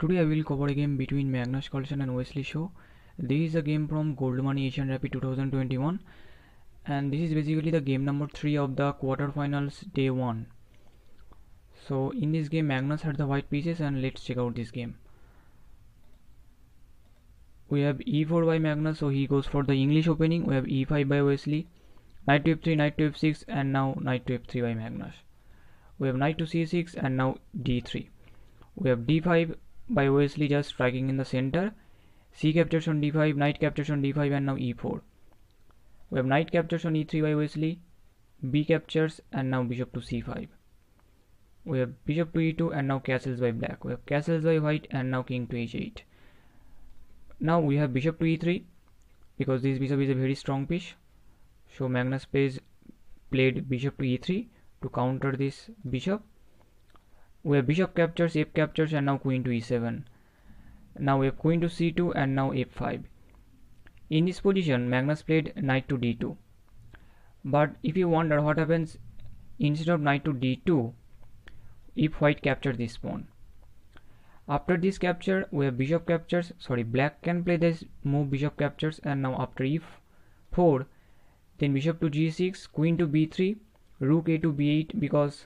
Today I will cover a game between Magnus Carlsen and Wesley So. This is a game from Goldmoney Asian Rapid 2021, and this is basically the game number 3 of the quarterfinals day 1. So in this game Magnus had the white pieces, and let's check out this game. We have e4 by Magnus, so he goes for the English opening. We have e5 by Wesley, knight to f3, knight to f6, and now knight to f3 by Magnus. We have knight to c6 and now d3. We have d5 by Wesley, just striking in the center. C captures on d5, knight captures on d5, and now e4. We have knight captures on e3 by Wesley, b captures, and now bishop to c5. We have bishop to e2 and now castles by black. We have castles by white and now king to h8. Now we have bishop to e3 because this bishop is a very strong piece. So Magnus played bishop to e3 to counter this bishop. We have bishop captures, f captures, and now queen to e7. Now we have queen to c2 and now f5. In this position Magnus played knight to d2. But if you wonder what happens instead of knight to d2 if white captures this pawn. After this capture we have bishop captures, black can play this move bishop captures, and now after e4 then bishop to g6, queen to b3, rook a to b8 because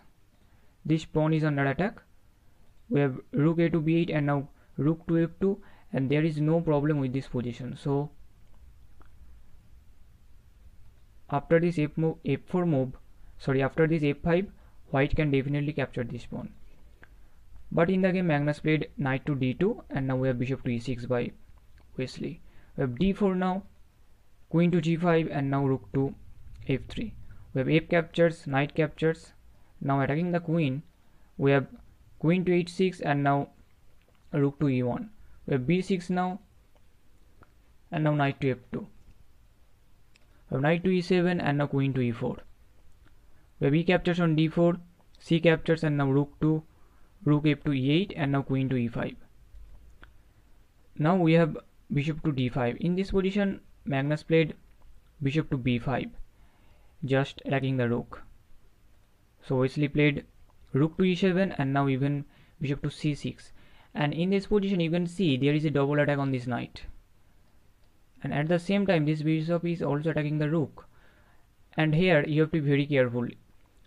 this pawn is under attack. We have rook a to b8 and now rook to f2, and there is no problem with this position. So after this after this f5 white can definitely capture this pawn. But in the game Magnus played knight to d2, and now we have bishop to e6 by Wesley. We have d4 now, queen to g5, and now rook to f3. We have f captures, knight captures. Now attacking the queen, we have queen to h6 and now rook to e1. We have b6 now, and now knight to f2. We have knight to e7 and now queen to e4. We have e captures on d4, c captures, and now rook f to e8 and now queen to e5. Now we have bishop to d5. In this position Magnus played bishop to b5, just attacking the rook. So Wesley played rook to e7 and now even bishop to c6, and in this position you can see there is a double attack on this knight, and at the same time this bishop is also attacking the rook, and here you have to be very careful.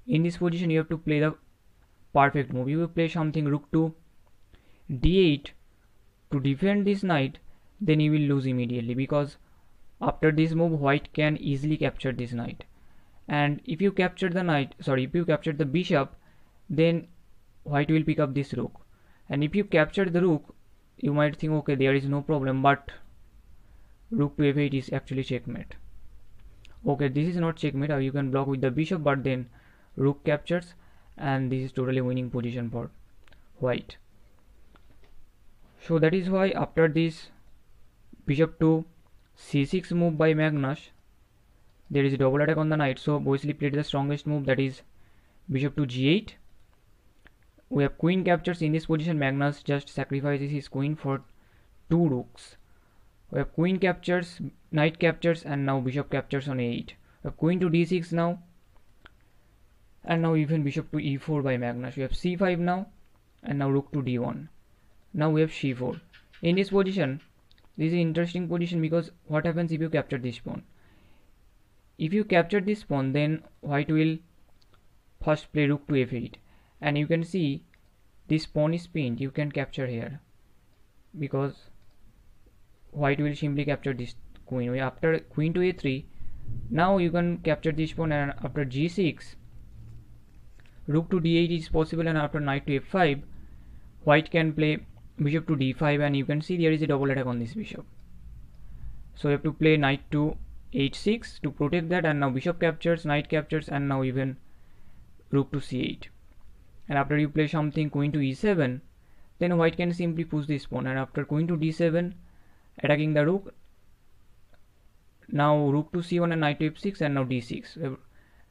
In this position you have to play the perfect move. You will play something rook to d8 to defend this knight, then you will lose immediately, because after this move white can easily capture this knight. And if you capture the bishop, then white will pick up this rook, and if you capture the rook you might think okay there is no problem, but rook to f8 is actually checkmate. Okay, this is not checkmate, you can block with the bishop, but then rook captures, and this is totally winning position for white. So that is why after this bishop to c6 move by Magnus, there is a double attack on the knight. So Wesley played the strongest move, that is bishop to g8. We have queen captures. In this position Magnus just sacrifices his queen for 2 rooks. We have queen captures, knight captures, and now bishop captures on a8. We have queen to d6 now, and now even bishop to e4 by Magnus. We have c5 now, and now rook to d1. Now we have c4. In this position, this is an interesting position because what happens if you capture this pawn? If you capture this pawn, then white will first play rook to f8, and you can see this pawn is pinned. You can capture here because white will simply capture this queen. After queen to a3, now you can capture this pawn, and after g6 rook to d8 is possible, and after knight to f5 white can play bishop to d5, and you can see there is a double attack on this bishop. So you have to play knight to h6 to protect that, and now bishop captures, knight captures, and now even rook to c8. And after you play something queen to e7, then white can simply push this pawn, and after queen to d7 attacking the rook, now rook to c1 and knight to f6, and now d6.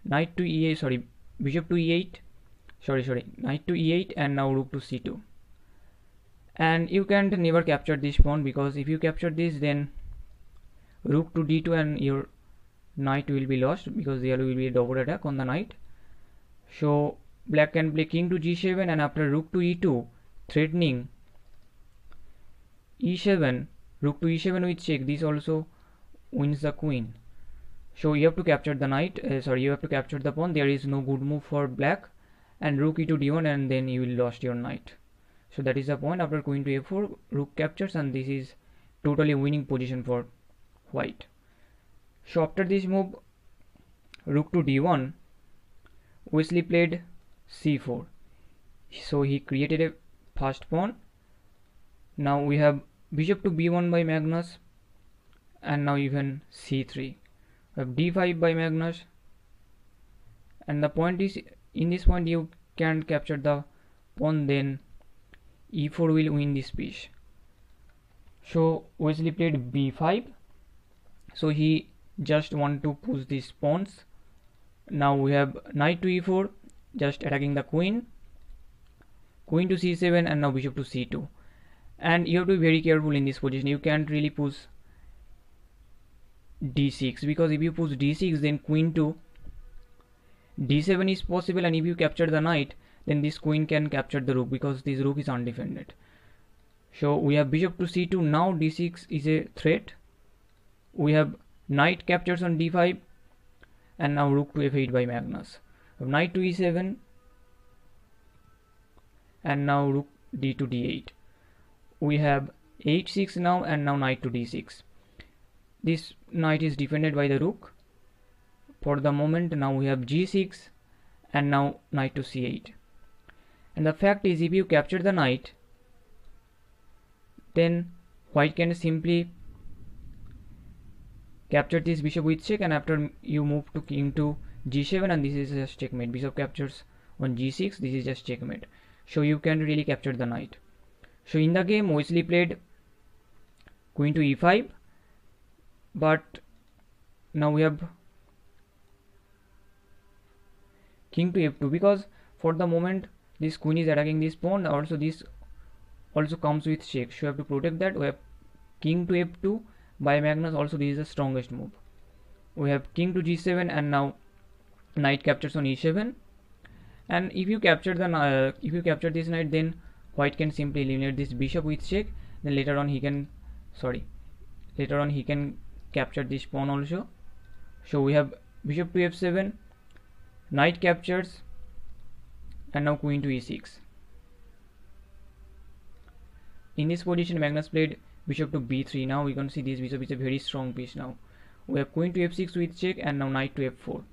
Knight to e8, bishop to e8, knight to e8, and now rook to c2. And you can't never capture this pawn, because if you capture this then rook to d2 and your knight will be lost, because there will be a double attack on the knight. So black can play king to g7, and after rook to e2 threatening e7, rook to e7 with check, this also wins the queen. So you have to capture the knight, you have to capture the pawn. There is no good move for black, and rook e to d1, and then you will lost your knight. So that is the point. After queen to a4, rook captures, and this is totally winning position for white. So after this move, rook to d1, Wesley played c4. So he created a fast pawn. Now we have bishop to b1 by Magnus, and now even c3. We have d5 by Magnus, and the point is, in this point you can capture the pawn, then e4 will win this piece. So Wesley played b5. So he just want to push these pawns. Now we have knight to e4, just attacking the queen, queen to c7, and now bishop to c2. And you have to be very careful in this position. You can't really push d6, because if you push d6, then queen to d7 is possible, and if you capture the knight, then this queen can capture the rook, because this rook is undefended. So we have bishop to c2. Now d6 is a threat. We have knight captures on d5, and now rook to f8 by Magnus. Knight to e7, and now rook d to d8. We have h6 now, and now knight to d6. This knight is defended by the rook for the moment. Now we have g6, and now knight to c8. And the fact is, if you capture the knight, then white can simply capture this bishop with check, and after you move to king to g7, and this is just checkmate. Bishop captures on g6, this is just checkmate. So you can really capture the knight. So in the game, Wesley played queen to e5, but now we have king to f2, because for the moment this queen is attacking this pawn. Also this also comes with check, so you have to protect that. We have king to f2 by Magnus. Also this is the strongest move. We have king to g7, and now knight captures on e7. And if you capture this knight, then white can simply eliminate this bishop with check. Then later on he can capture this pawn also. So we have bishop to f7, knight captures, and now queen to e6. In this position, Magnus played bishop to b3. Now we can see this bishop is a very strong piece. Now we have queen to f6 with check, and now knight to f4.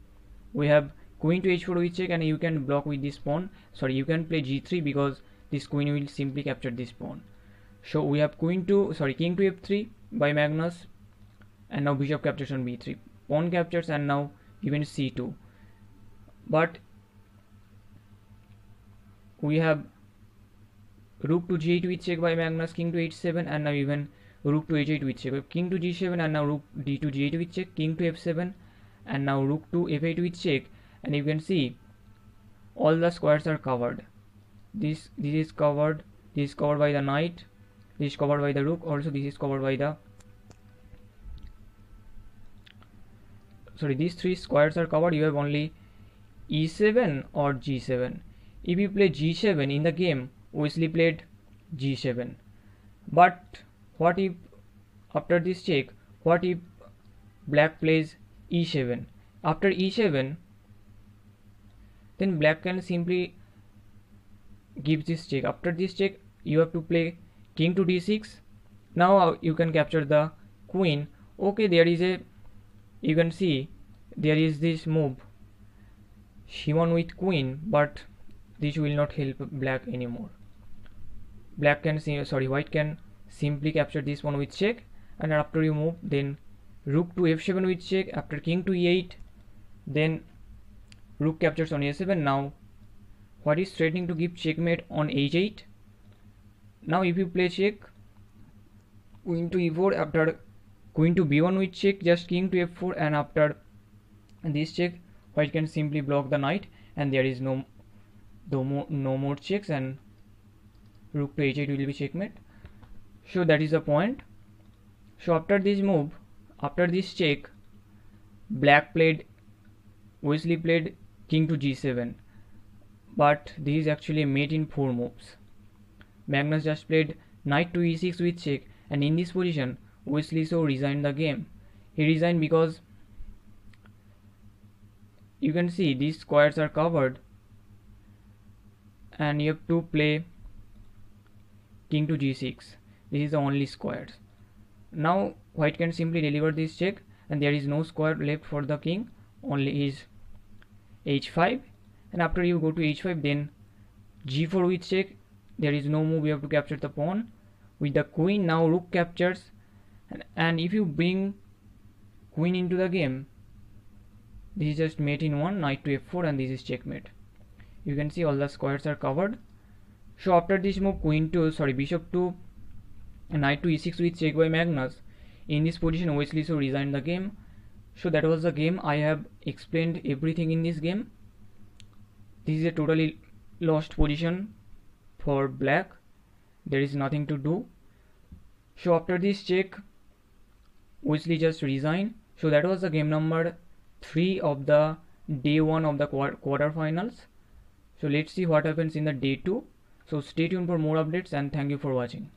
We have queen to h4 with check, and you can block with this pawn. You can play g3, because this queen will simply capture this pawn. So we have king to f3 by Magnus, and now bishop captures on b3. Pawn captures, and now even c2. But we have rook to g8 with check by Magnus, king to h7, and now even rook to h8 with check. King to g7, and now rook d to g8 with check, king to f7, and now rook to f8 with check. And you can see all the squares are covered. This is covered. This is covered by the knight. This is covered by the rook. Also this is covered by the these three squares are covered. You have only e7 or g7. If you play g7 in the game, Wesley played g7. But what if after this check, what if black plays e7? After e7, then black can simply give this check. After this check, you have to play king to d6. Now you can capture the queen. Okay, you can see there is this move, c1 with queen, but this will not help black anymore. White can simply capture this one with check, and after you move, then rook to f7 with check. After king to e8, then rook captures on a7. Now white is threatening to give checkmate on h8. Now if you play check, queen to e4, after queen to b1 with check, just king to f4, and after this check, white can simply block the knight, and there is no more checks, and rook to h8 will be checkmate. So that is the point. So after this move, after this check, Wesley played king to g7, but this is actually a mate in 4 moves. Magnus just played knight to e6 with check, and in this position Wesley So resigned the game. He resigned because you can see these squares are covered and you have to play king to g6. This is the only squares. Now white can simply deliver this check and there is no square left for the king, only is h5, and after you go to h5 then g4 with check. There is no move, you have to capture the pawn with the queen. Now rook captures, and if you bring queen into the game, this is just mate in one, knight to f4, and this is checkmate. You can see all the squares are covered. So after this move bishop to knight to e6 with check by Magnus. In this position Wesley So resigned the game. So that was the game. I have explained everything in this game. This is a totally lost position for black. There is nothing to do. So after this check Wesley just resigned. So that was the game number 3 of the day 1 of the quarterfinals. So let's see what happens in the day 2. So stay tuned for more updates and thank you for watching.